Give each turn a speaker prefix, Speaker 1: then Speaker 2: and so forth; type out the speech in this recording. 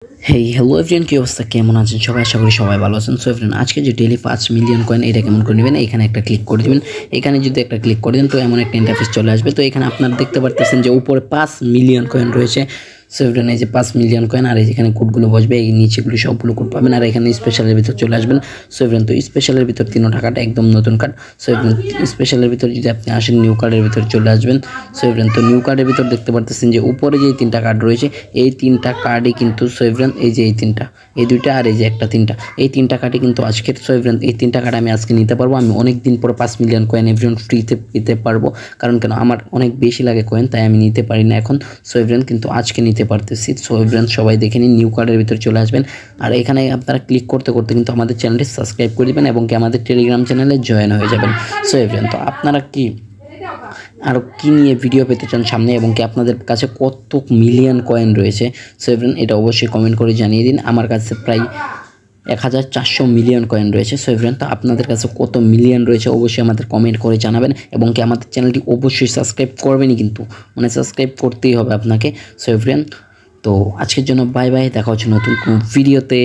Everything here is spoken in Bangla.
Speaker 1: হেই হ্যালো এভরিওয়ান, কি অবস্থা, কেমন আছেন সবাই? আশা করি সবাই ভালো আছেন। সো এভরিওয়ান, আজকে যে ডেইলি 5 মিলিয়ন কয়েন এটা কেমন করে নেবেন, এখানে একটা ক্লিক করে দিবেন। এখানে যদি একটা ক্লিক করে দেন তো এমন একটা ইন্টারফেস চলে আসবে। তো এখানে আপনারা দেখতে পারতেছেন যে উপরে 5 মিলিয়ন কয়েন রয়েছে। সো এভরিওয়ান, এই যে 5 মিলিয়ন কয়েন, আর এখানে কোডগুলো বসবে, এই নিচেগুলো সবগুলো কোড পাবেন। আর এখানে স্পেশালের ভিতর চলে আসবেন। সো এভরিওয়ান, তো স্পেশালের ভিতর 3 টাকাটা একদম নতুন কার্ড। সো এভরিওয়ান, স্পেশালের ভিতর যদি আপনি আসেন নিউ কার্ডের ভিতর চলে আসবেন। সো এভরিওয়ান, তো নিউ কার্ডের ভিতর দেখতে পারতেছেন যে উপরে যে 3টা কার্ড রয়েছে, এই 3টা কার্ডই কিন্তু সো এভরিওয়ান, এই যে এই 3টা, এই 2টা আর এই যে একটা 3টা, এই 3টা কার্ডই কিন্তু আজকের। সো এভরিওয়ান, এই 3টা কার্ড আমি আজকে নিতে পারবো। আমি অনেক দিন পর 5 মিলিয়ন কয়েন এভরিওয়ান ফ্রিতে পেতে পারবো। কারণ কেন, আমার অনেক বেশি লাগে কয়েন, তাই আমি নিতে পারি না এখন। সো এভরিওয়ান, কিন্তু আজকে নিতে পারতেছি। সো এভরিওয়ান, সবাই দেখে নিন, নিউ কার্ডের ভিতর চলে আসবেন। আর এখানে আপনারা ক্লিক করতে করতে কিন্তু আমাদের চ্যানেলটি সাবস্ক্রাইব করে দেবেন এবং কি আমাদের টেলিগ্রাম চ্যানেলে জয়েন হয়ে যাবেন। সো এভরিওয়ান, তো আপনারা কি আরও কী নিয়ে ভিডিও পেতে চান সামনে, এবং কি আপনাদের কাছে কত মিলিয়ন কয়েন রয়েছে, সো এভরিওয়ান এটা অবশ্যই কমেন্ট করে জানিয়ে দিন। আমার কাছে প্রায় 1400 মিলিয়ন কয়েন রয়েছে। সো এভরিওয়ান, তো আপনাদের কাছে কত মিলিয়ন রয়েছে অবশ্যই আমাদের কমেন্ট করে জানাবেন, এবং কি আমাদের চ্যানেলটি অবশ্যই সাবস্ক্রাইব করবেনই, কিন্তু মানে সাবস্ক্রাইব করতেই হবে আপনাকে। সো এভরিওয়ান, তো আজকের জন্য বাই বাই, দেখা হচ্ছে নতুন কোনো ভিডিওতে।